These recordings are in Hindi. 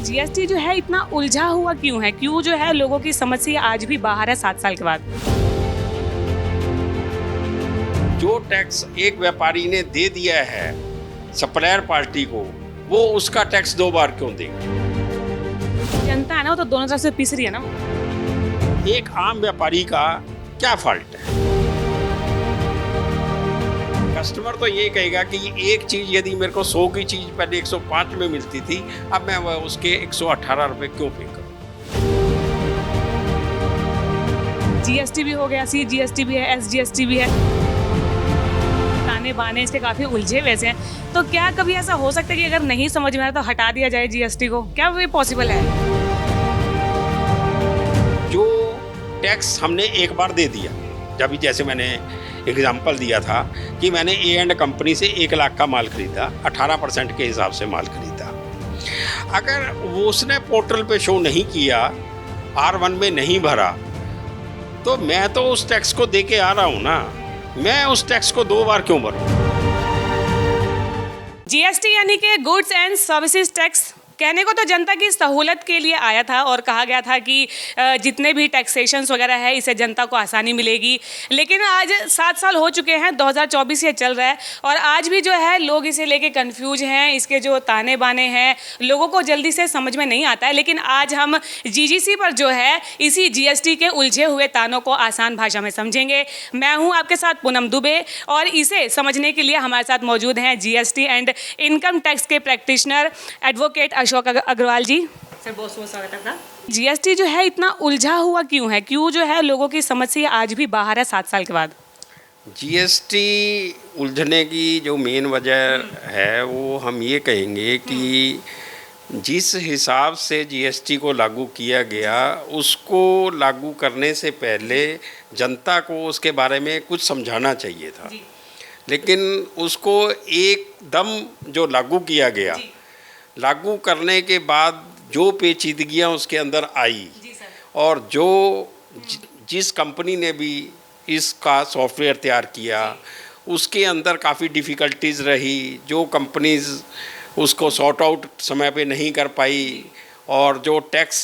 जीएसटी जो है इतना उलझा हुआ क्यों है? क्यों जो है लोगों की समझ से आज भी बाहर है 7 साल के बाद? जो टैक्स एक व्यापारी ने दे दिया है सप्लायर पार्टी को, वो उसका टैक्स 2 बार क्यों देगी? जनता है ना, वो तो दोनों तरफ से पिस रही है ना। एक आम व्यापारी का क्या फॉल्ट है? कस्टमर तो ये कहेगा कि एक चीज यदि मेरे को 100 की चीज पहले 105 में मिलती थी, अब मैं उसके 118 रुपए क्यों पे करूं? जीएसटी भी हो गया, सीजीएसटी भी है, एसजीएसटी भी है। ताने बाने इसके काफी उलझे वैसे हैं। तो क्या कभी ऐसा हो सकता है कि अगर नहीं समझ में आया तो हटा दिया जाए जीएसटी को? क्या वो पॉसिबल है? जो टैक्स हमने एक बार दे दिया, जब जैसे मैंने एग्जाम्पल दिया था कि मैंने ए एंड कंपनी से 1 लाख का माल खरीदा, 18% के हिसाब से माल खरीदा। अगर वो उसने पोर्टल पे शो नहीं किया, R1 में नहीं भरा, तो मैं तो उस टैक्स को दे के आ रहा हूँ ना, मैं उस टैक्स को 2 बार क्यों भरूँ? जीएसटी यानी कि गुड्स एंड सर्विसेज टैक्स कहने को तो जनता की सहूलत के लिए आया था और कहा गया था कि जितने भी टैक्सेशंस वगैरह है इससे जनता को आसानी मिलेगी। लेकिन आज 7 साल हो चुके हैं, 2024 ये चल रहा है और आज भी जो है लोग इसे लेके कंफ्यूज हैं। इसके जो ताने बाने हैं लोगों को जल्दी से समझ में नहीं आता है। लेकिन आज हम जीजीसी पर जो है इसी जीएसटी के उलझे हुए तानों को आसान भाषा में समझेंगे। मैं हूँ आपके साथ पूनम दुबे और इसे समझने के लिए हमारे साथ मौजूद हैं जीएसटी एंड इनकम टैक्स के प्रैक्टिशनर एडवोकेट अशोक अग्रवाल जी। सर बहुत बहुत स्वागत है आपका। जीएसटी जो है इतना उलझा हुआ क्यों है? क्यों जो है लोगों की समझ से आज भी बाहर है 7 साल के बाद? जीएसटी उलझने की जो मेन वजह है वो हम ये कहेंगे कि जिस हिसाब से जीएसटी को लागू किया गया, उसको लागू करने से पहले जनता को उसके बारे में कुछ समझाना चाहिए था। लेकिन उसको एकदम जो लागू किया गया, लागू करने के बाद जो पेचीदगियाँ उसके अंदर आई और जिस कंपनी ने भी इसका सॉफ्टवेयर तैयार किया उसके अंदर काफ़ी डिफ़िकल्टीज़ रही। जो कंपनीज़ उसको सॉर्ट आउट समय पे नहीं कर पाई और जो टैक्स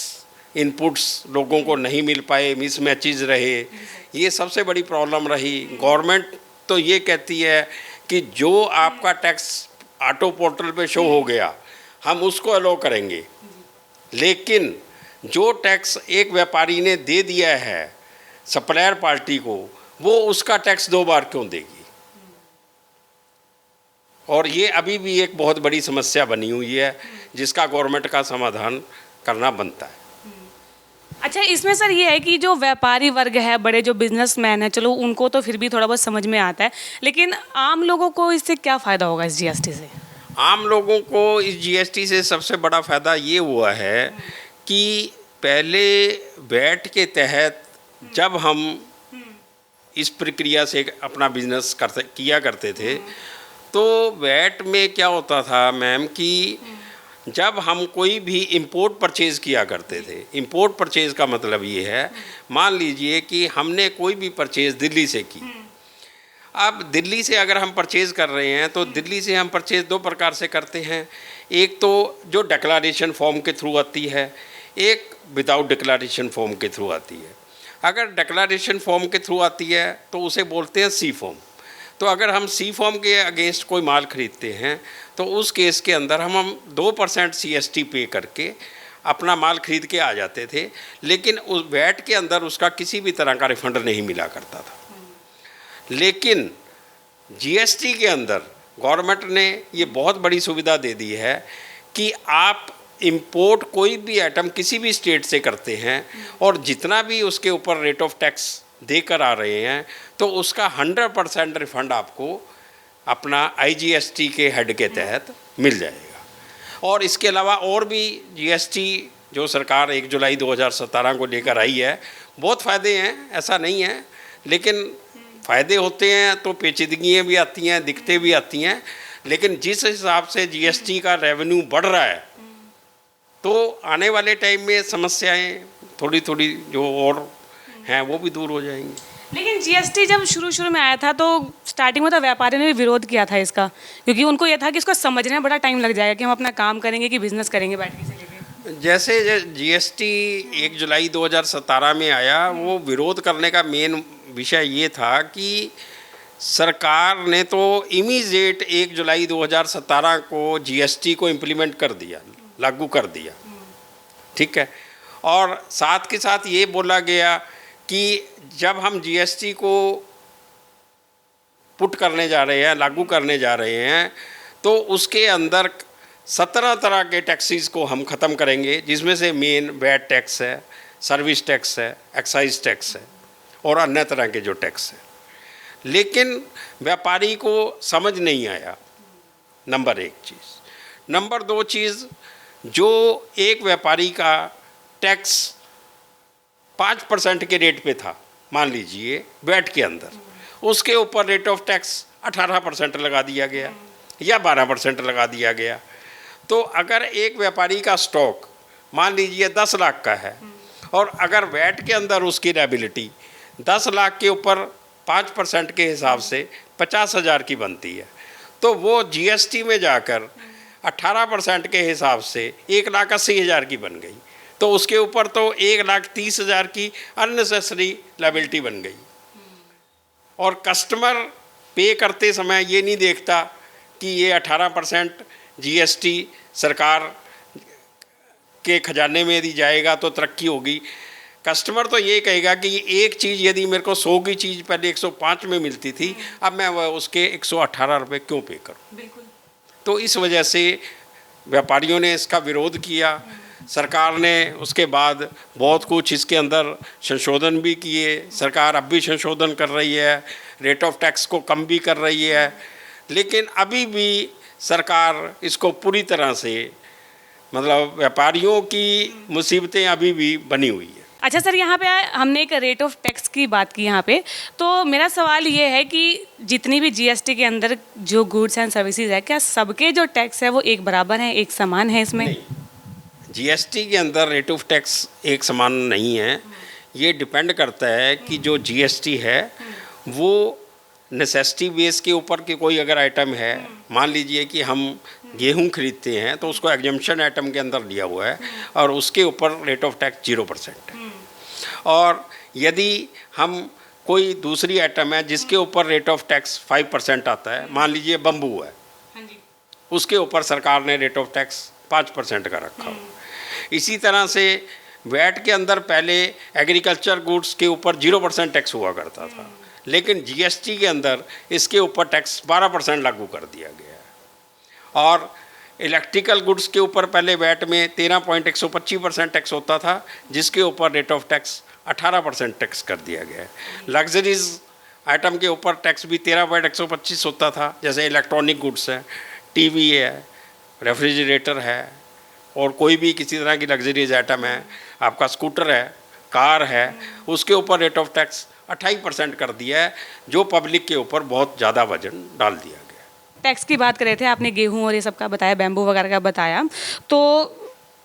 इनपुट्स लोगों को नहीं मिल पाए, मिसमैचेस रहे, ये सबसे बड़ी प्रॉब्लम रही। गवर्नमेंट तो ये कहती है कि जो आपका टैक्स ऑटो पोर्टल पे शो हो गया हम उसको अलो करेंगे, लेकिन जो टैक्स एक व्यापारी ने दे दिया है सप्लायर पार्टी को, वो उसका टैक्स 2 बार क्यों देगी? और ये अभी भी एक बहुत बड़ी समस्या बनी हुई है जिसका गवर्नमेंट का समाधान करना बनता है। अच्छा, इसमें सर ये है कि जो व्यापारी वर्ग है, बड़े जो बिजनेसमैन है, चलो उनको तो फिर भी थोड़ा बहुत समझ में आता है, लेकिन आम लोगों को इससे क्या फ़ायदा होगा इस जीएसटी से? आम लोगों को इस जीएसटी से सबसे बड़ा फ़ायदा ये हुआ है कि पहले वैट के तहत जब हम इस प्रक्रिया से अपना बिजनेस किया करते थे, तो वैट में क्या होता था मैम कि जब हम कोई भी इंपोर्ट परचेज़ किया करते थे, इंपोर्ट परचेज़ का मतलब ये है, मान लीजिए कि हमने कोई भी परचेज़ दिल्ली से की। अब दिल्ली से अगर हम परचेज़ कर रहे हैं तो दिल्ली से हम परचेज़ 2 प्रकार से करते हैं। एक तो जो डिक्लेरेशन फॉर्म के थ्रू आती है, एक विदाउट डिक्लेरेशन फॉर्म के थ्रू आती है। अगर डिक्लेरेशन फॉर्म के थ्रू आती है तो उसे बोलते हैं सी फॉर्म। तो अगर हम सी फॉर्म के अगेंस्ट कोई माल खरीदते हैं तो उस केस के अंदर हम 2% CST पे करके अपना माल खरीद के आ जाते थे, लेकिन उस वैट के अंदर उसका किसी भी तरह का रिफंड नहीं मिला करता था। लेकिन जीएसटी के अंदर गवर्नमेंट ने ये बहुत बड़ी सुविधा दे दी है कि आप इंपोर्ट कोई भी आइटम किसी भी स्टेट से करते हैं और जितना भी उसके ऊपर रेट ऑफ टैक्स देकर आ रहे हैं तो उसका 100% रिफंड आपको अपना IGST के हेड के तहत मिल जाएगा। और इसके अलावा और भी जीएसटी जो सरकार 1 जुलाई 2017 को लेकर आई है, बहुत फ़ायदे हैं, ऐसा नहीं है, लेकिन फ़ायदे होते हैं तो पेचीदगियाँ भी आती हैं, दिक्कतें भी आती हैं। लेकिन जिस हिसाब से जीएसटी का रेवेन्यू बढ़ रहा है तो आने वाले टाइम में समस्याएं थोड़ी थोड़ी जो और हैं वो भी दूर हो जाएंगी। लेकिन जीएसटी जब शुरू में आया था तो स्टार्टिंग में तो व्यापारियों ने भी विरोध किया था इसका, क्योंकि उनको ये था कि इसको समझने में बड़ा टाइम लग जाएगा कि हम अपना काम करेंगे कि बिजनेस करेंगे बैठ के से लेके। जैसे जीएसटी 1 जुलाई 2017 में आया, वो विरोध करने का मेन विषय ये था कि सरकार ने तो इमीडिएट 1 जुलाई 2017 को जीएसटी को इम्प्लीमेंट कर दिया, लागू कर दिया, ठीक है। और साथ के साथ ये बोला गया कि जब हम जीएसटी को पुट करने जा रहे हैं, लागू करने जा रहे हैं, तो उसके अंदर 17 तरह के टैक्सेस को हम ख़त्म करेंगे, जिसमें से मेन वैट टैक्स है, सर्विस टैक्स है, एक्साइज टैक्स है और अन्य तरह के जो टैक्स है। लेकिन व्यापारी को समझ नहीं आया, नंबर 1 चीज़। नंबर 2 चीज़, जो एक व्यापारी का टैक्स 5% के रेट पे था, मान लीजिए वैट के अंदर, उसके ऊपर रेट ऑफ टैक्स 18% लगा दिया गया या 12% लगा दिया गया। तो अगर एक व्यापारी का स्टॉक मान लीजिए 10 लाख का है और अगर वैट के अंदर उसकी लायबिलिटी 10 लाख के ऊपर 5% के हिसाब से 50,000 की बनती है, तो वो जीएसटी में जाकर 18% के हिसाब से 1,80,000 की बन गई। तो उसके ऊपर तो 1,30,000 की अननेसेसरी लायबिलिटी बन गई। और कस्टमर पे करते समय ये नहीं देखता कि ये 18% जीएसटी सरकार के खजाने में यदि जाएगा तो तरक्की होगी। कस्टमर तो ये कहेगा कि एक चीज़ यदि मेरे को 100 की चीज़ पहले 105 में मिलती थी, अब मैं वह उसके 118 रुपये क्यों पे करूं। बिल्कुल। तो इस वजह से व्यापारियों ने इसका विरोध किया। सरकार ने उसके बाद बहुत कुछ इसके अंदर संशोधन भी किए। सरकार अब भी संशोधन कर रही है, रेट ऑफ टैक्स को कम भी कर रही है, लेकिन अभी भी सरकार इसको पूरी तरह से, मतलब व्यापारियों की मुसीबतें अभी भी बनी हुई है। अच्छा सर, यहाँ पे हमने एक रेट ऑफ टैक्स की बात की यहाँ पे, तो मेरा सवाल ये है कि जितनी भी जीएसटी के अंदर जो गुड्स एंड सर्विसेज है, क्या सबके जो टैक्स है वो एक बराबर हैं, एक समान है इसमें? जीएसटी के अंदर रेट ऑफ टैक्स एक समान नहीं है। ये डिपेंड करता है कि जो जीएसटी है वो नेसेसिटी बेस के ऊपर कि कोई अगर आइटम है, मान लीजिए कि हम गेहूं खरीदते हैं तो उसको एग्जम्पशन आइटम के अंदर दिया हुआ है और उसके ऊपर रेट ऑफ टैक्स 0% है। और यदि हम कोई दूसरी आइटम है जिसके ऊपर रेट ऑफ टैक्स 5% आता है, मान लीजिए बम्बू है, उसके ऊपर सरकार ने रेट ऑफ टैक्स 5% का रखा हुआ। इसी तरह से वैट के अंदर पहले एग्रीकल्चर गुड्स के ऊपर 0% टैक्स हुआ करता था, लेकिन जीएसटी के अंदर इसके ऊपर टैक्स 12% लागू कर दिया गया है। और इलेक्ट्रिकल गुड्स के ऊपर पहले वैट में 13.125% टैक्स होता था, जिसके ऊपर रेट ऑफ टैक्स 18% टैक्स कर दिया गया है। लग्जरीज आइटम के ऊपर टैक्स भी 13.125 होता था, जैसे इलेक्ट्रॉनिक गुड्स है, टीवी है, रेफ्रिजरेटर है और कोई भी किसी तरह की लग्जरीज आइटम है, आपका स्कूटर है, कार है, उसके ऊपर रेट ऑफ टैक्स 28% कर दिया है, जो पब्लिक के ऊपर बहुत ज़्यादा वजन डाल दिया गया। टैक्स की बात कर रहे थे आपने, गेहूं और ये सब का बताया, बैम्बू वगैरह का बताया, तो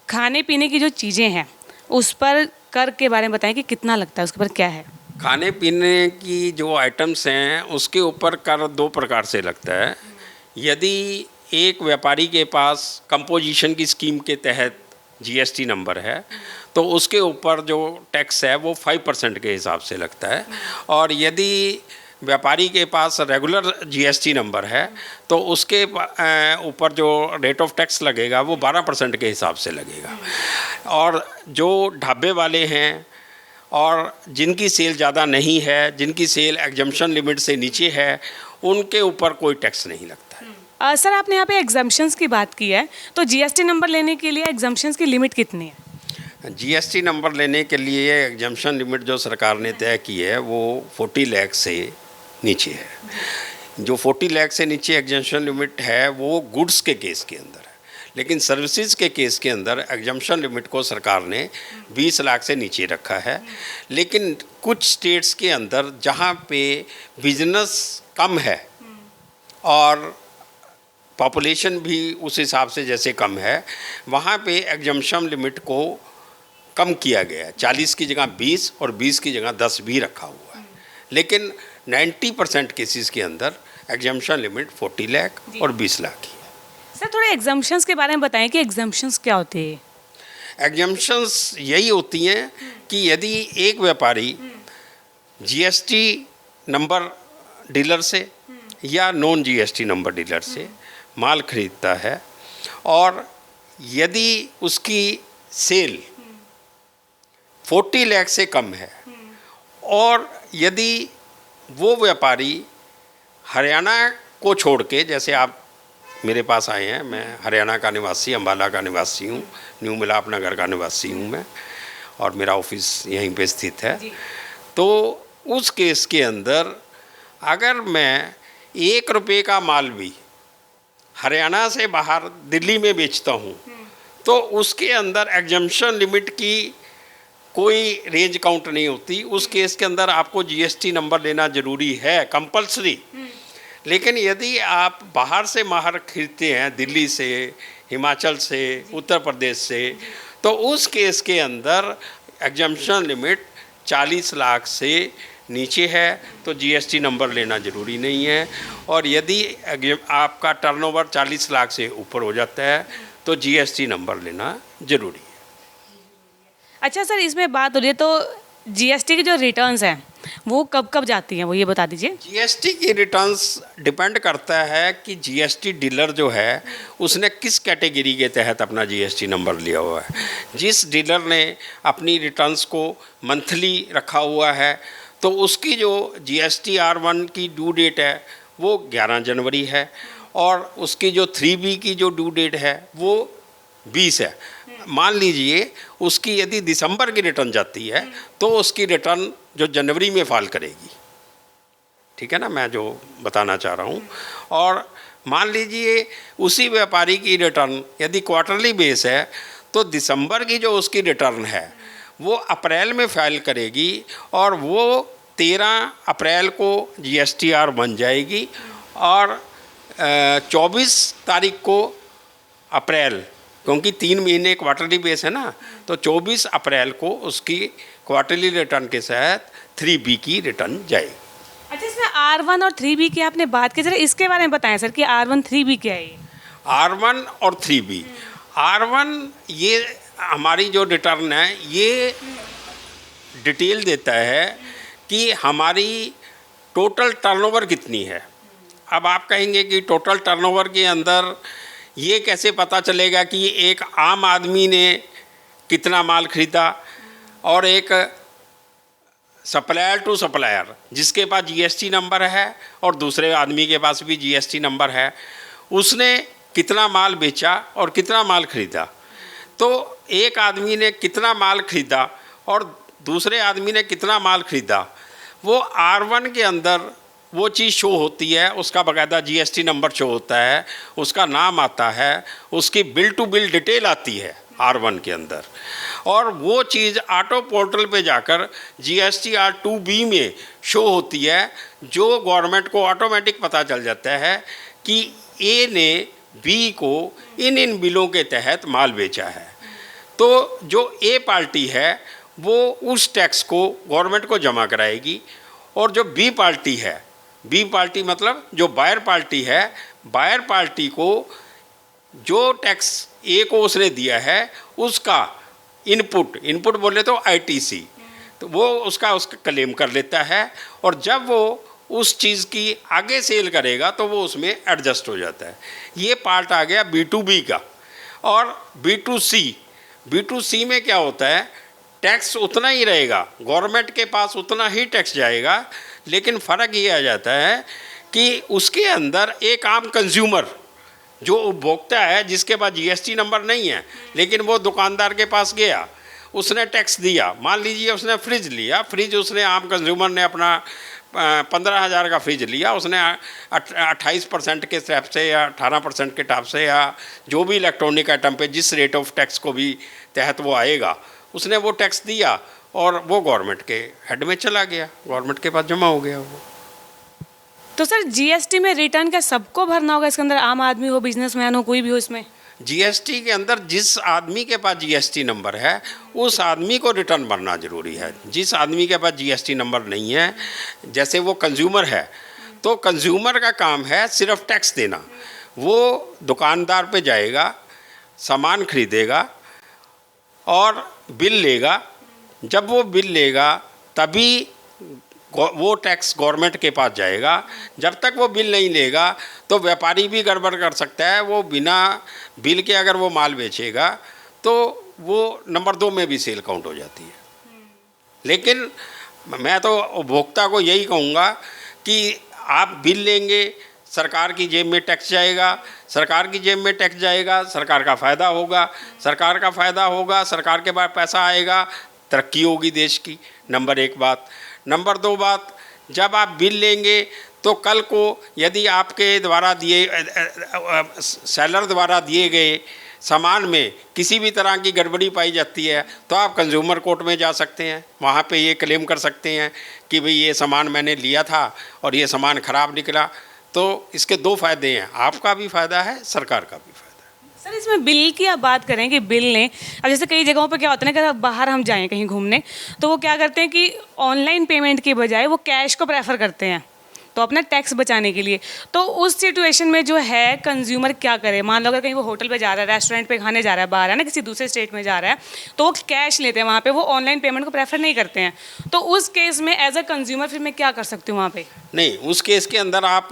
खाने पीने की जो चीज़ें हैं उस पर कर के बारे में बताएं कि कितना लगता है, उसके ऊपर क्या है? खाने पीने की जो आइटम्स हैं उसके ऊपर कर 2 प्रकार से लगता है। यदि एक व्यापारी के पास कंपोजिशन की स्कीम के तहत जीएसटी नंबर है तो उसके ऊपर जो टैक्स है वो 5% के हिसाब से लगता है। और यदि व्यापारी के पास रेगुलर जीएसटी नंबर है तो उसके ऊपर जो रेट ऑफ टैक्स लगेगा वो 12% के हिसाब से लगेगा। और जो ढाबे वाले हैं और जिनकी सेल ज़्यादा नहीं है, जिनकी सेल एग्जम्पशन लिमिट से नीचे है, उनके ऊपर कोई टैक्स नहीं लगता है। सर, आपने यहाँ पे एग्जम्पशंस की बात की है, तो जीएसटी नंबर लेने के लिए एग्जम्पशंस की लिमिट कितनी है? जीएसटी नंबर लेने के लिए एग्जम्पशन लिमिट जो सरकार ने तय की है वो 40 लाख से नीचे है। जो 40 लाख से नीचे एग्जम्पशन लिमिट है वो गुड्स के केस के अंदर है, लेकिन सर्विसेज के केस के अंदर एग्जम्पशन लिमिट को सरकार ने 20 लाख से नीचे रखा है। लेकिन कुछ स्टेट्स के अंदर जहाँ पे बिजनेस कम है और पॉपुलेशन भी उस हिसाब से जैसे कम है, वहाँ पे एग्जम्पशन लिमिट को कम किया गया है। 40 की जगह 20 और 20 की जगह 10 भी रखा हुआ है। लेकिन 90% केसेस के अंदर एग्जम्पशन लिमिट 40 लाख और 20 लाख ही है। सर, थोड़े एग्जम्पशंस के बारे में बताएं कि एग्जम्पशंस क्या होते हैं? एग्जम्पशंस यही होती हैं कि यदि एक व्यापारी जीएसटी नंबर डीलर से या नॉन जीएसटी नंबर डीलर से माल खरीदता है और यदि उसकी सेल 40 लाख से कम है और यदि वो व्यापारी हरियाणा को छोड़ के, जैसे आप मेरे पास आए हैं, मैं हरियाणा का निवासी, अम्बाला का निवासी हूँ, न्यू मिलाप नगर का निवासी हूँ मैं, और मेरा ऑफिस यहीं पे स्थित है। तो उस केस के अंदर अगर मैं 1 रुपये का माल भी हरियाणा से बाहर दिल्ली में बेचता हूँ तो उसके अंदर एग्जम्पशन लिमिट की कोई रेंज काउंट नहीं होती। उस केस के अंदर आपको जीएसटी नंबर लेना जरूरी है, कंपलसरी। लेकिन यदि आप बाहर से माल खरीदते हैं, दिल्ली से, हिमाचल से, उत्तर प्रदेश से, तो उस केस के अंदर एग्जम्पशन लिमिट 40 लाख से नीचे है तो जीएसटी नंबर लेना ज़रूरी नहीं है। और यदि आपका टर्नओवर 40 लाख से ऊपर हो जाता है तो जीएसटी नंबर लेना ज़रूरी है। अच्छा सर, इसमें बात हो रही है तो जीएसटी की जो रिटर्न्स हैं वो कब कब जाती हैं, वो ये बता दीजिए। जीएसटी की रिटर्न्स डिपेंड करता है कि जीएसटी डीलर जो है उसने किस कैटेगरी के तहत अपना जीएसटी नंबर लिया हुआ है। जिस डीलर ने अपनी रिटर्न्स को मंथली रखा हुआ है तो उसकी जो जीएसटी R1 की ड्यू डेट है वो 11 जनवरी है और उसकी जो 3B की जो ड्यू डेट है वो 20 है। मान लीजिए उसकी यदि दिसंबर की रिटर्न जाती है तो उसकी रिटर्न जो जनवरी में फाइल करेगी, ठीक है ना, मैं जो बताना चाह रहा हूँ। और मान लीजिए उसी व्यापारी की रिटर्न यदि क्वार्टरली बेस है तो दिसंबर की जो उसकी रिटर्न है वो अप्रैल में फाइल करेगी और वो 13 अप्रैल को GSTR बन जाएगी और 24 तारीख को अप्रैल, क्योंकि 3 महीने क्वार्टरली बेस है ना, तो 24 अप्रैल को उसकी क्वार्टरली रिटर्न के साथ 3B की रिटर्न जाएगी। अच्छा, इसमें R1 और 3B की आपने बात की, जरा इसके बारे में बताएं सर कि R1 3B क्या है ये? R1 और 3B, R1 ये हमारी जो रिटर्न है ये डिटेल देता है कि हमारी टोटल टर्नओवर कितनी है। अब आप कहेंगे कि टोटल टर्नओवर के अंदर ये कैसे पता चलेगा कि एक आम आदमी ने कितना माल खरीदा और एक सप्लायर टू सप्लायर जिसके पास जीएसटी नंबर है और दूसरे आदमी के पास भी जीएसटी नंबर है, उसने कितना माल बेचा और कितना माल खरीदा। तो एक आदमी ने कितना माल खरीदा और दूसरे आदमी ने कितना माल खरीदा, वो R1 के अंदर वो चीज़ शो होती है, उसका बाकायदा जीएसटी नंबर शो होता है, उसका नाम आता है, उसकी बिल टू बिल डिटेल आती है R1 के अंदर, और वो चीज़ ऑटो पोर्टल पे जाकर GSTR 2B में शो होती है, जो गवर्नमेंट को ऑटोमेटिक पता चल जाता है कि ए ने बी को इन बिलों के तहत माल बेचा है। तो जो ए पार्टी है वो उस टैक्स को गवर्नमेंट को जमा कराएगी और जो बी पार्टी है, बी पार्टी मतलब जो बायर पार्टी है, बायर पार्टी को जो टैक्स ए को उसने दिया है उसका इनपुट बोले तो ITC, तो वो उसका क्लेम कर लेता है और जब वो उस चीज़ की आगे सेल करेगा तो वो उसमें एडजस्ट हो जाता है। ये पार्ट आ गया B2B का। और B2C में क्या होता है, टैक्स उतना ही रहेगा, गवर्नमेंट के पास उतना ही टैक्स जाएगा, लेकिन फ़र्क ये आ जाता है कि उसके अंदर एक आम कंज्यूमर जो उपभोक्ता है जिसके पास जीएसटी नंबर नहीं है लेकिन वो दुकानदार के पास गया, उसने टैक्स दिया, मान लीजिए उसने फ्रिज लिया, फ्रिज उसने आम कंज्यूमर ने अपना 15,000 का फ्रिज लिया, उसने 28% के स्लैब से या 18% के टाप से या जो भी इलेक्ट्रॉनिक आइटम पे जिस रेट ऑफ टैक्स को भी तहत वो आएगा उसने वो टैक्स दिया और वो गवर्नमेंट के हेड में चला गया, गवर्नमेंट के पास जमा हो गया वो। तो सर जीएसटी में रिटर्न क्या सबको भरना होगा इसके अंदर, आम आदमी हो, बिजनेसमैन हो, कोई भी हो इसमें? जीएसटी के अंदर जिस आदमी के पास जीएसटी नंबर है उस आदमी को रिटर्न भरना ज़रूरी है। जिस आदमी के पास जीएसटी नंबर नहीं है, जैसे वो कंज्यूमर है, तो कंज्यूमर का काम है सिर्फ टैक्स देना। वो दुकानदार पे जाएगा, सामान खरीदेगा, और बिल लेगा। जब वो बिल लेगा तभी वो टैक्स गवर्नमेंट के पास जाएगा। जब तक वो बिल नहीं लेगा तो व्यापारी भी गड़बड़ कर सकता है। वो बिना बिल के अगर वो माल बेचेगा तो वो नंबर 2 में भी सेल काउंट हो जाती है। लेकिन मैं तो उपभोक्ता को यही कहूँगा कि आप बिल लेंगे, सरकार की जेब में टैक्स जाएगा, सरकार की जेब में टैक्स जाएगा, सरकार का फ़ायदा होगा, सरकार का फ़ायदा होगा, सरकार के पास पैसा आएगा, तरक्की होगी देश की। नंबर 1 बात। नंबर 2 बात, जब आप बिल लेंगे तो कल को यदि आपके द्वारा सेलर द्वारा दिए गए सामान में किसी भी तरह की गड़बड़ी पाई जाती है तो आप कंज्यूमर कोर्ट में जा सकते हैं। वहाँ पे ये क्लेम कर सकते हैं कि भाई ये सामान मैंने लिया था और ये सामान ख़राब निकला। तो इसके 2 फ़ायदे हैं, आपका भी फ़ायदा है, सरकार का भी फ़ायदा है। सर इसमें बिल की आप बात करें कि बिल लें, अब जैसे कई जगहों पे क्या होता है ना कि बाहर हम जाएं कहीं घूमने तो वो क्या करते हैं कि ऑनलाइन पेमेंट के बजाय वो कैश को प्रेफर करते हैं तो अपना टैक्स बचाने के लिए। तो उस सिचुएशन में जो है कंज्यूमर क्या करे? मान लो अगर कहीं वो होटल पे जा रहा है, रेस्टोरेंट पे खाने जा रहा है, बाहर है ना, किसी दूसरे स्टेट में जा रहा है, तो वो कैश लेते हैं वहाँ पे, वो ऑनलाइन पेमेंट को प्रेफर नहीं करते हैं। तो उस केस में एज अ कंज्यूमर फिर मैं क्या कर सकती हूँ वहाँ पे? नहीं, उस केस के अंदर आप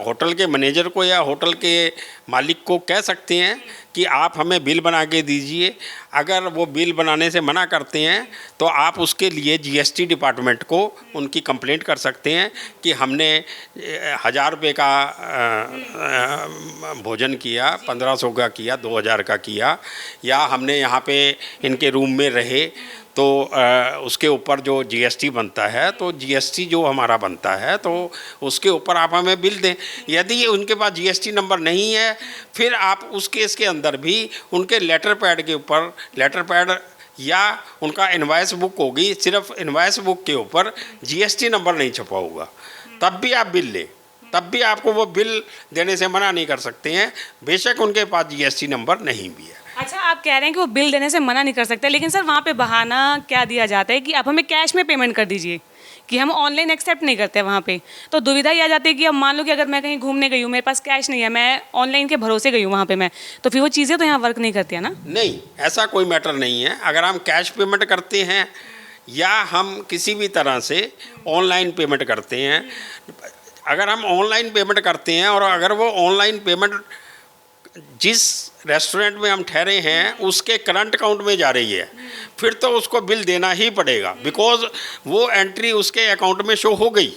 होटल के मैनेजर को या होटल के मालिक को कह सकते हैं कि आप हमें बिल बना के दीजिए। अगर वो बिल बनाने से मना करते हैं तो आप उसके लिए जीएसटी डिपार्टमेंट को उनकी कंप्लेंट कर सकते हैं कि हमने 1000 रुपये का भोजन किया, 1500 का किया, 2000 का किया, या हमने यहाँ पे इनके रूम में रहे तो उसके ऊपर जो जीएसटी बनता है, तो जीएसटी जो हमारा बनता है तो उसके ऊपर आप हमें बिल दें। यदि उनके पास जीएसटी नंबर नहीं है फिर आप उस केस के अंदर भी उनके लेटर पैड के ऊपर, लेटर पैड या उनका इनवॉइस बुक होगी, सिर्फ इनवॉइस बुक के ऊपर जीएसटी नंबर नहीं छपा होगा, तब भी आप बिल लें, तब भी आपको वो बिल देने से मना नहीं कर सकते हैं, बेशक उनके पास जीएसटी नंबर नहीं भी है। अच्छा, आप कह रहे हैं कि वो बिल देने से मना नहीं कर सकते, लेकिन सर वहाँ पे बहाना क्या दिया जाता है कि आप हमें कैश में पेमेंट कर दीजिए, कि हम ऑनलाइन एक्सेप्ट नहीं करते वहाँ पे। तो दुविधा ये आ जाती है कि अब मान लो कि अगर मैं कहीं घूमने गई हूँ, मेरे पास कैश नहीं है, मैं ऑनलाइन के भरोसे गई हूँ वहाँ पे मैं, तो फिर वो चीज़ें तो यहाँ वर्क नहीं करती है ना? नहीं, ऐसा कोई मैटर नहीं है। अगर हम कैश पेमेंट करते हैं या हम किसी भी तरह से ऑनलाइन पेमेंट करते हैं, अगर हम ऑनलाइन पेमेंट करते हैं और अगर वो ऑनलाइन पेमेंट जिस रेस्टोरेंट में हम ठहरे हैं उसके करंट अकाउंट में जा रही है, फिर तो उसको बिल देना ही पड़ेगा, बिकॉज वो एंट्री उसके अकाउंट में शो हो गई।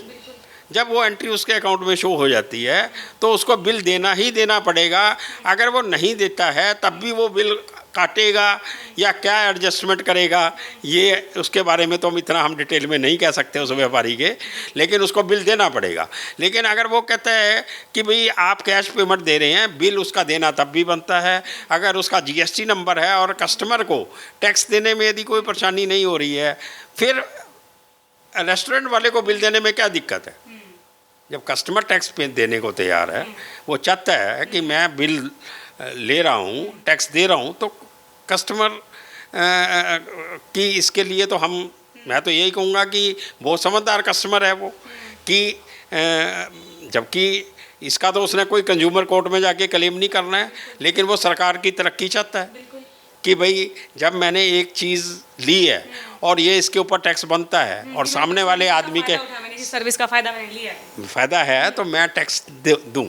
जब वो एंट्री उसके अकाउंट में शो हो जाती है तो उसको बिल देना ही देना पड़ेगा। अगर वो नहीं देता है तब भी वो बिल काटेगा या क्या एडजस्टमेंट करेगा, ये उसके बारे में तो हम डिटेल में नहीं कह सकते उस व्यापारी के, लेकिन उसको बिल देना पड़ेगा। लेकिन अगर वो कहता है कि भाई आप कैश पेमेंट दे रहे हैं, बिल उसका देना तब भी बनता है अगर उसका जीएसटी नंबर है और कस्टमर को टैक्स देने में यदि कोई परेशानी नहीं हो रही है, फिर रेस्टोरेंट वाले को बिल देने में क्या दिक्कत है? जब कस्टमर टैक्स पे देने को तैयार है, वो चाहता है कि मैं बिल ले रहा हूँ, टैक्स दे रहा हूँ, तो कस्टमर की इसके लिए तो मैं तो यही कहूँगा कि बहुत समझदार कस्टमर है वो, कि जबकि इसका तो उसने कोई कंज्यूमर कोर्ट में जाके क्लेम नहीं करना है, लेकिन वो सरकार की तरक्की चाहता है कि भाई जब मैंने एक चीज़ ली है और ये इसके ऊपर टैक्स बनता है और सामने वाले आदमी के सर्विस का फ़ायदा मैंने लिया है, फ़ायदा है तो मैं टैक्स दूँ,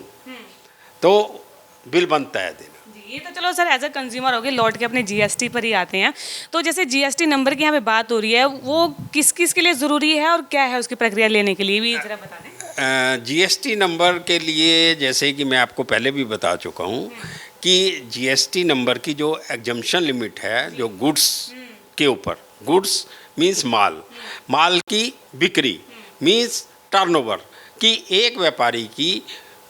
तो बिल बनता है देना। ये तो चलो सर एज अ कंज्यूमर हो गए, लौट के अपने जीएसटी पर ही आते हैं। तो जैसे जीएसटी नंबर की यहाँ पे बात हो रही है, वो किस किस के लिए ज़रूरी है और क्या है उसकी प्रक्रिया लेने के लिए भी ज़रा बता दें। जीएसटी नंबर के लिए जैसे कि मैं आपको पहले भी बता चुका हूँ कि जीएसटी नंबर की जो एग्जम्पशन लिमिट है, जो गुड्स के ऊपर, गुड्स मीन्स माल की बिक्री मीन्स टर्नओवर, कि एक व्यापारी की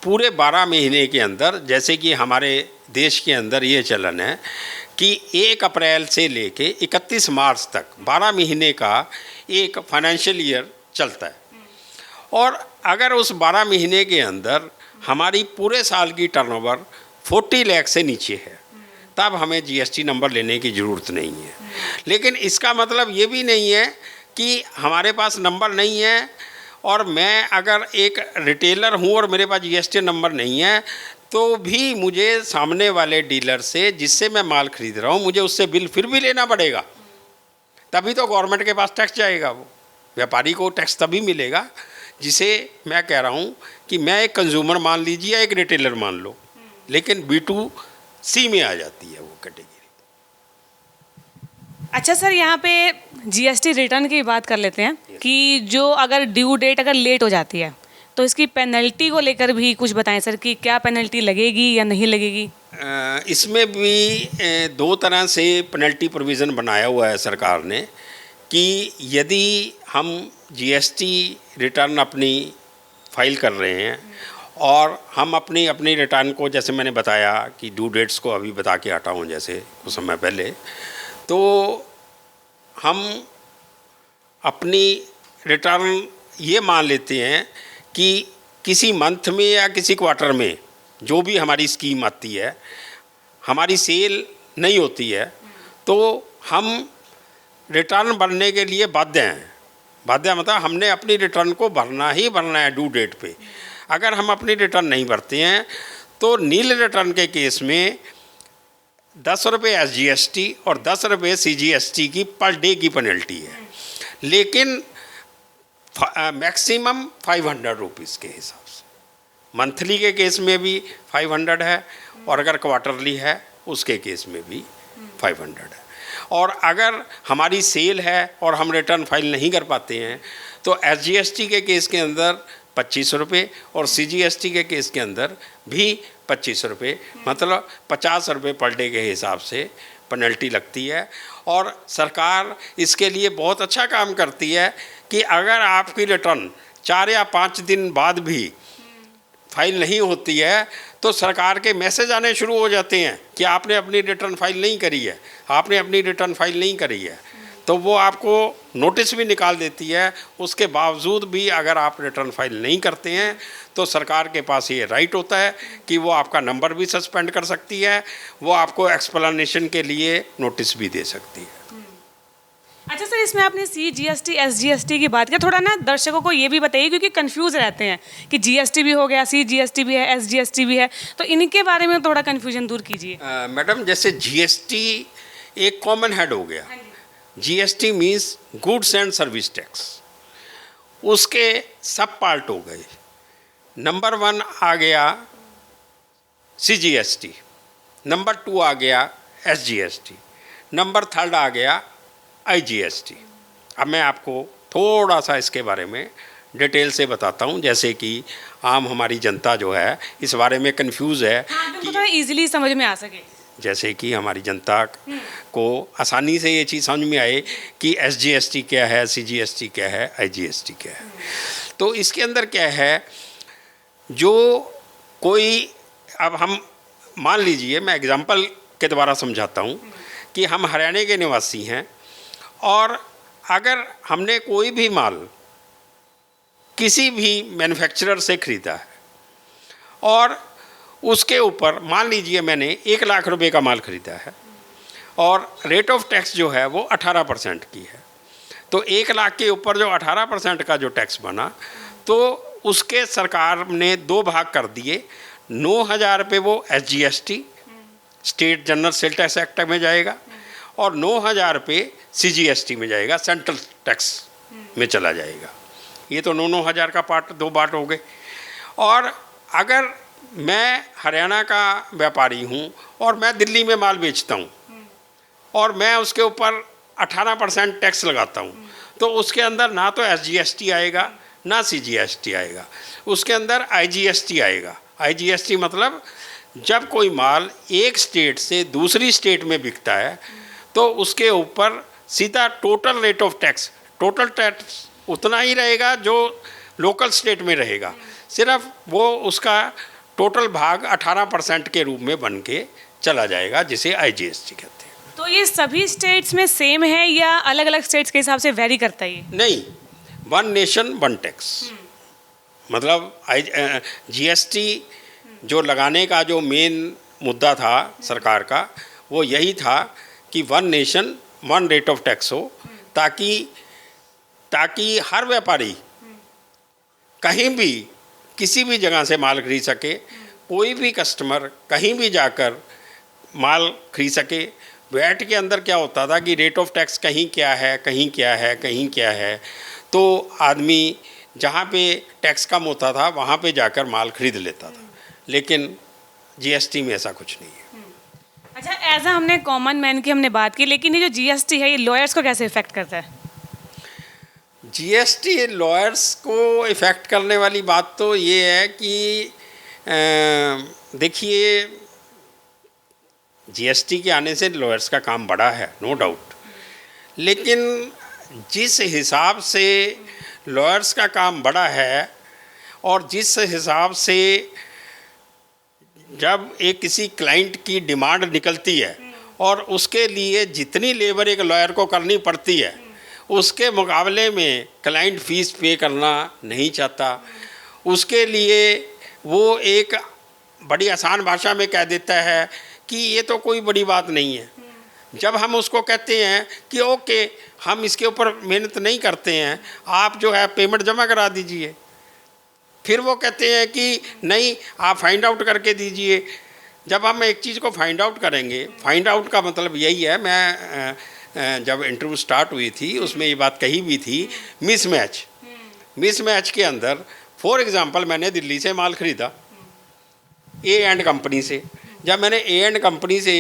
पूरे 12 महीने के अंदर, जैसे कि हमारे देश के अंदर ये चलन है कि 1 अप्रैल से लेके 31 मार्च तक 12 महीने का एक फाइनेंशियल ईयर चलता है, और अगर उस 12 महीने के अंदर हमारी पूरे साल की टर्नओवर 40 लाख से नीचे है, तब हमें जीएसटी नंबर लेने की ज़रूरत नहीं है। लेकिन इसका मतलब ये भी नहीं है कि हमारे पास नंबर नहीं है, और मैं अगर एक रिटेलर हूँ और मेरे पास जीएसटी नंबर नहीं है तो भी मुझे सामने वाले डीलर से जिससे मैं माल खरीद रहा हूँ मुझे उससे बिल फिर भी लेना पड़ेगा, तभी तो गवर्नमेंट के पास टैक्स जाएगा। वो व्यापारी को टैक्स तभी मिलेगा, जिसे मैं कह रहा हूँ कि मैं एक कंज्यूमर मान लीजिए या एक रिटेलर मान लो, लेकिन B2C में आ जाती है वो कैटेगरी। अच्छा सर, यहाँ पे जीएसटी रिटर्न की बात कर लेते हैं कि जो अगर ड्यू डेट अगर लेट हो जाती है तो इसकी पेनल्टी को लेकर भी कुछ बताएं सर कि क्या पेनल्टी लगेगी या नहीं लगेगी। इसमें भी दो तरह से पेनल्टी प्रोविज़न बनाया हुआ है सरकार ने कि यदि हम जीएसटी रिटर्न अपनी फाइल कर रहे हैं और हम अपनी रिटर्न को, जैसे मैंने बताया कि ड्यू डेट्स को अभी बता के हटा हूँ जैसे कुछ समय पहले, तो हम अपनी रिटर्न ये मान लेते हैं कि किसी मंथ में या किसी क्वार्टर में जो भी हमारी स्कीम आती है, हमारी सेल नहीं होती है, तो हम रिटर्न भरने के लिए बाध्य हैं। बाध्य मतलब हमने अपनी रिटर्न को भरना ही भरना है ड्यू डेट पे। अगर हम अपनी रिटर्न नहीं भरते हैं तो नील रिटर्न के केस में 10 रुपये SGST और 10 रुपये CGST की पर डे की पेनल्टी है, लेकिन मैक्सिमम 500 रुपीज़ के हिसाब से। मंथली के केस में भी 500 है और अगर क्वार्टरली है उसके केस में भी 500 है। और अगर हमारी सेल है और हम रिटर्न फाइल नहीं कर पाते हैं तो SGST के केस के अंदर 25 रुपये और CGST के केस के अंदर भी 25 रुपये, मतलब 50 रुपये पर डे के हिसाब से पेनल्टी लगती है। और सरकार इसके लिए बहुत अच्छा काम करती है कि अगर आपकी रिटर्न 4 या 5 दिन बाद भी फाइल नहीं होती है तो सरकार के मैसेज आने शुरू हो जाते हैं कि आपने अपनी रिटर्न फाइल नहीं करी है, आपने अपनी रिटर्न फाइल नहीं करी है, तो वो आपको नोटिस भी निकाल देती है। उसके बावजूद भी अगर आप रिटर्न फाइल नहीं करते हैं तो सरकार के पास ये राइट होता है कि वो आपका नंबर भी सस्पेंड कर सकती है, वो आपको एक्सप्लेनेशन के लिए नोटिस भी दे सकती है। अच्छा सर, इसमें आपने CGST SGST की बात किया, थोड़ा ना दर्शकों को ये भी बताइए क्योंकि कंफ्यूज रहते हैं कि GST भी हो गया, CGST भी है, SGST भी है, तो इनके बारे में थोड़ा कन्फ्यूजन दूर कीजिए। मैडम, जैसे GST एक कॉमन हेड हो गया। GST means goods and service tax, उसके सब पार्ट हो गए। नंबर 1 आ गया CGST, नंबर 2 आ गया SGST, नंबर 3 आ गया IGST। अब मैं आपको थोड़ा सा इसके बारे में डिटेल से बताता हूँ, जैसे कि आम हमारी जनता जो है इस बारे में कंफ्यूज है कि थोड़ा इजीली समझ में आ सके, जैसे कि हमारी जनता को आसानी से ये चीज़ समझ में आए कि SGST क्या है, CGST क्या है, IGST क्या है। तो इसके अंदर क्या है, जो कोई, अब हम मान लीजिए, मैं एग्जांपल के द्वारा समझाता हूँ कि हम हरियाणा के निवासी हैं और अगर हमने कोई भी माल किसी भी मैन्युफैक्चरर से ख़रीदा है और उसके ऊपर मान लीजिए मैंने 1 लाख रुपए का माल ख़रीदा है और रेट ऑफ टैक्स जो है वो 18% की है, तो 1 लाख के ऊपर जो 18% का जो टैक्स बना तो उसके सरकार ने 2 भाग कर दिए। 9,000 रुपये वो SGST state general sale tax act में जाएगा और 9,000 रुपये CGST में जाएगा, सेंट्रल टैक्स में चला जाएगा। ये तो 9,000 का पार्ट 2 पार्ट हो गए। और अगर मैं हरियाणा का व्यापारी हूँ और मैं दिल्ली में माल बेचता हूँ और मैं उसके ऊपर 18% टैक्स लगाता हूँ, तो उसके अंदर ना तो SGST आएगा ना CGST आएगा, उसके अंदर IGST आएगा। IGST मतलब जब कोई माल एक स्टेट से दूसरी स्टेट में बिकता है तो उसके ऊपर सीधा total rate of tax, total tax उतना ही रहेगा जो लोकल स्टेट में रहेगा, सिर्फ वो उसका टोटल भाग 18% के रूप में बन के चला जाएगा, जिसे IGST कहते हैं। तो ये सभी स्टेट्स में सेम है या अलग अलग स्टेट्स के हिसाब से वेरी करता है? नहीं, 1 नेशन 1 टैक्स, मतलब GST जो लगाने का जो मेन मुद्दा था सरकार का वो यही था कि 1 नेशन 1 रेट ऑफ टैक्स हो, ताकि हर व्यापारी कहीं भी किसी भी जगह से माल खरीद सके, कोई भी कस्टमर कहीं भी जाकर माल खरीद सके। वैट के अंदर क्या होता था कि रेट ऑफ टैक्स कहीं क्या है, कहीं क्या है, कहीं क्या है, तो आदमी जहाँ पे टैक्स कम होता था वहाँ पे जाकर माल खरीद लेता था, लेकिन जीएसटी में ऐसा कुछ नहीं है। अच्छा, एज अ हमने कॉमन मैन की हमने बात की, लेकिन ये जो जीएसटी है ये लॉयर्स को कैसे इफेक्ट करता है? जीएसटी लॉयर्स को इफ़ेक्ट करने वाली बात तो ये है कि देखिए, जीएसटी के आने से लॉयर्स का काम बढ़ा है, नो डाउट, लेकिन जिस हिसाब से लॉयर्स का काम बढ़ा है और जिस हिसाब से जब एक किसी क्लाइंट की डिमांड निकलती है और उसके लिए जितनी लेबर एक लॉयर को करनी पड़ती है, उसके मुकाबले में क्लाइंट फ़ीस पे करना नहीं चाहता। उसके लिए वो एक बड़ी आसान भाषा में कह देता है कि ये तो कोई बड़ी बात नहीं है। जब हम उसको कहते हैं कि ओके, हम इसके ऊपर मेहनत नहीं करते हैं, आप जो है पेमेंट जमा करा दीजिए, फिर वो कहते हैं कि नहीं, आप फाइंड आउट करके दीजिए। जब हम एक चीज़ को फाइंड आउट करेंगे, फाइंड आउट का मतलब यही है, मैं जब इंटरव्यू स्टार्ट हुई थी उसमें ये बात कही भी थी, मिसमैच के अंदर फॉर एग्ज़ाम्पल मैंने दिल्ली से माल ख़रीदा ए एंड कंपनी से। जब मैंने ए एंड कंपनी से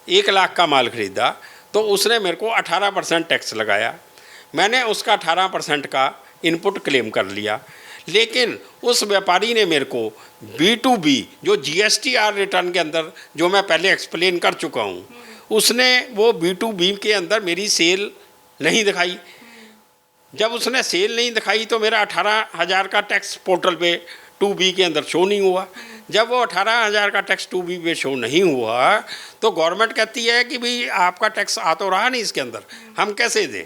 1 लाख का माल ख़रीदा तो उसने मेरे को 18% टैक्स लगाया। मैंने उसका 18% का इनपुट क्लेम कर लिया, लेकिन उस व्यापारी ने मेरे को B2B जो GSTR रिटर्न के अंदर जो मैं पहले एक्सप्लेन कर चुका हूँ, उसने वो B2B के अंदर मेरी सेल नहीं दिखाई। जब उसने सेल नहीं दिखाई तो मेरा 18,000 का टैक्स पोर्टल पे 2B के अंदर शो नहीं हुआ। जब वो 18,000 का टैक्स 2B पे शो नहीं हुआ तो गवर्नमेंट कहती है कि भाई आपका टैक्स आ तो रहा नहीं इसके अंदर, हम कैसे दें?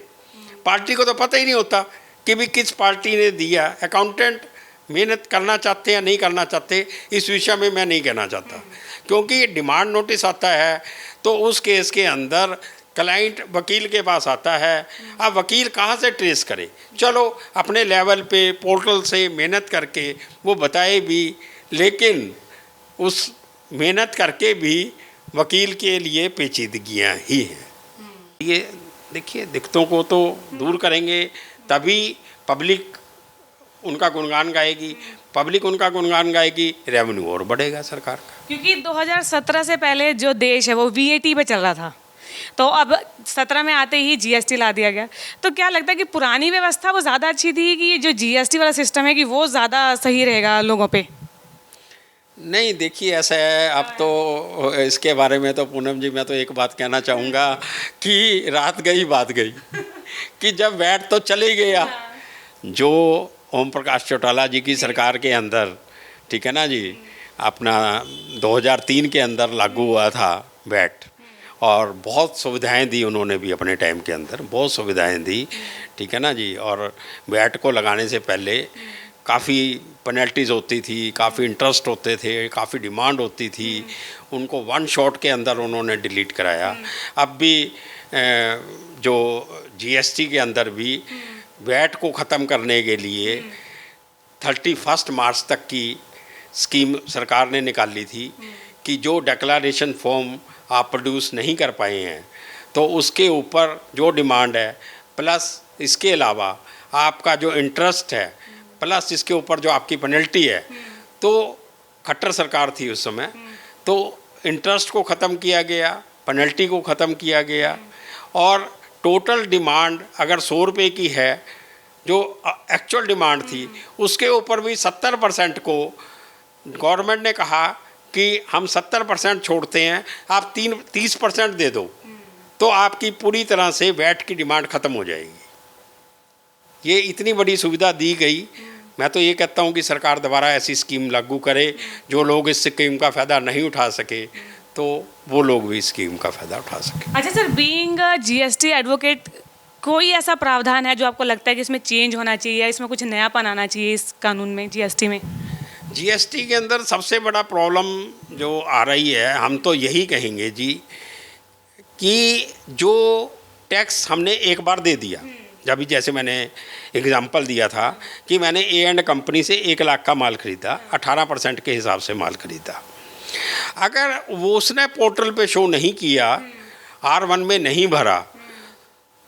पार्टी को तो पता ही नहीं होता कि भी किस पार्टी ने दिया। अकाउंटेंट मेहनत करना चाहते हैं नहीं करना चाहते, इस विषय में मैं नहीं कहना चाहता, क्योंकि डिमांड नोटिस आता है तो उस केस के अंदर क्लाइंट वकील के पास आता है। अब वकील कहाँ से ट्रेस करे? चलो अपने लेवल पे पोर्टल से मेहनत करके वो बताए भी, लेकिन उस मेहनत करके भी वकील के लिए पेचीदगियाँ ही हैं। ये देखिए, दिक्कतों को तो दूर करेंगे तभी पब्लिक उनका गुणगान गाएगी, पब्लिक उनका गुणगान गाएगी, रेवेन्यू और बढ़ेगा सरकार का। क्योंकि 2017 से पहले जो देश है वो VAT पे चल रहा था, तो अब 17 में आते ही GST ला दिया गया। तो क्या लगता है कि पुरानी व्यवस्था वो ज़्यादा अच्छी थी कि ये जो GST वाला सिस्टम है कि वो ज़्यादा सही रहेगा लोगों पे? नहीं, देखिए ऐसा है, अब तो इसके बारे में तो पूनम जी मैं तो एक बात कहना चाहूँगा कि रात गई बात गई कि जब वैट तो चले गया, जो ओम प्रकाश चौटाला जी की सरकार के अंदर, ठीक है ना जी, अपना 2003 के अंदर लागू हुआ था वैट, और बहुत सुविधाएं दी उन्होंने भी अपने टाइम के अंदर, बहुत सुविधाएं दी, ठीक है ना जी। और वैट को लगाने से पहले काफ़ी पेनल्टीज़ होती थी, काफ़ी इंटरेस्ट होते थे, काफ़ी डिमांड होती थी, उनको 1 शॉट के अंदर उन्होंने डिलीट कराया। अब भी जो GST के अंदर भी वैट को ख़त्म करने के लिए 31 मार्च तक की स्कीम सरकार ने निकाली थी कि जो डिक्लेरेशन फॉर्म आप प्रोड्यूस नहीं कर पाए हैं तो उसके ऊपर जो डिमांड है प्लस इसके अलावा आपका जो इंटरेस्ट है प्लस इसके ऊपर जो आपकी पेनल्टी है, तो खट्टर सरकार थी उस समय, तो इंटरेस्ट को ख़त्म किया गया, पेनल्टी को ख़त्म किया गया, और टोटल डिमांड अगर 100 रुपये की है जो एक्चुअल डिमांड थी, उसके ऊपर भी 70% को गवर्नमेंट ने कहा कि हम 70% छोड़ते हैं, आप 30% दे दो तो आपकी पूरी तरह से वैट की डिमांड ख़त्म हो जाएगी। ये इतनी बड़ी सुविधा दी गई। मैं तो ये कहता हूँ कि सरकार दोबारा ऐसी स्कीम लागू करे, जो लोग इस स्कीम का फ़ायदा नहीं उठा सके तो वो लोग भी इस स्कीम का फ़ायदा उठा सकें। अच्छा सर, बीइंग GST एडवोकेट, कोई ऐसा प्रावधान है जो आपको लगता है कि इसमें चेंज होना चाहिए, इसमें कुछ नयापन आना चाहिए इस कानून में, GST में? GST के अंदर सबसे बड़ा प्रॉब्लम जो आ रही है, हम तो यही कहेंगे जी कि जो टैक्स हमने एक बार दे दिया, जब भी जैसे मैंने एग्जांपल दिया था कि मैंने ए एंड कंपनी से 1 लाख का माल खरीदा, 18% के हिसाब से माल खरीदा। अगर वो उसने पोर्टल पे शो नहीं किया, R1 में नहीं भरा,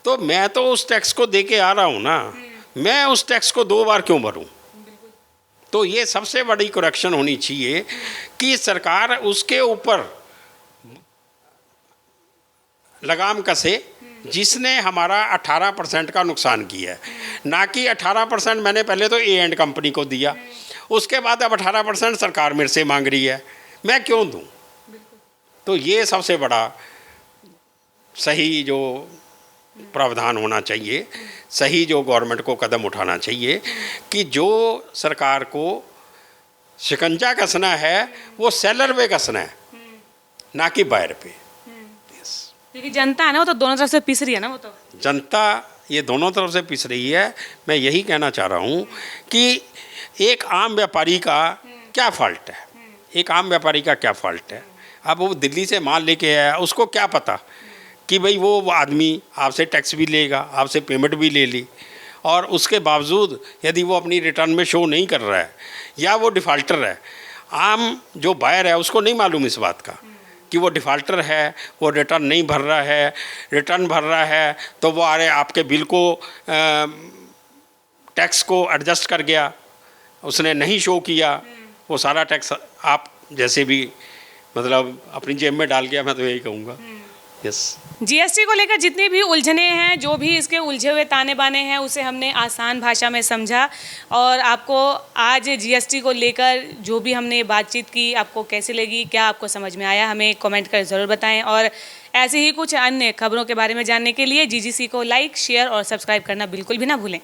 तो मैं तो उस टैक्स को दे के आ रहा हूँ ना, मैं उस टैक्स को 2 बार क्यों भरूँ? तो ये सबसे बड़ी करेक्शन होनी चाहिए कि सरकार उसके ऊपर लगाम कसे जिसने हमारा 18% का नुकसान किया है, ना कि 18% मैंने पहले तो ए एंड कंपनी को दिया, उसके बाद अब 18% सरकार मेरे से मांग रही है, मैं क्यों दूं? तो ये सबसे बड़ा सही जो प्रावधान होना चाहिए, सही जो गवर्नमेंट को कदम उठाना चाहिए कि जो सरकार को शिकंजा कसना है वो सेलर पे कसना है, ना कि बायर पे। क्योंकि जनता है ना, वो तो दोनों तरफ से पिस रही है ना, वो तो जनता ये दोनों तरफ से पिस रही है। मैं यही कहना चाह रहा हूँ कि एक आम व्यापारी का क्या फॉल्ट है, एक आम व्यापारी का क्या फॉल्ट है? अब वो दिल्ली से माल लेके आया, उसको क्या पता कि भाई वो आदमी आपसे टैक्स भी लेगा, आपसे पेमेंट भी ले ली, और उसके बावजूद यदि वो अपनी रिटर्न में शो नहीं कर रहा है या वो डिफ़ाल्टर है, आम जो बायर है उसको नहीं मालूम इस बात का कि वो डिफ़ाल्टर है, वो रिटर्न नहीं भर रहा है। रिटर्न भर रहा है तो वो आपके बिल को टैक्स को एडजस्ट कर गया, उसने नहीं शो किया, वो सारा टैक्स आप जैसे भी मतलब अपनी जेब में डाल गया, मैं तो यही कहूँगा। यस, जीएसटी को लेकर जितनी भी उलझने हैं, जो भी इसके उलझे हुए ताने बाने हैं, उसे हमने आसान भाषा में समझा। और आपको आज जीएसटी को लेकर जो भी हमने बातचीत की, आपको कैसी लगी, क्या आपको समझ में आया, हमें कमेंट कर ज़रूर बताएं। और ऐसे ही कुछ अन्य खबरों के बारे में जानने के लिए जीजीसी को लाइक, शेयर और सब्सक्राइब करना बिल्कुल भी ना भूलें।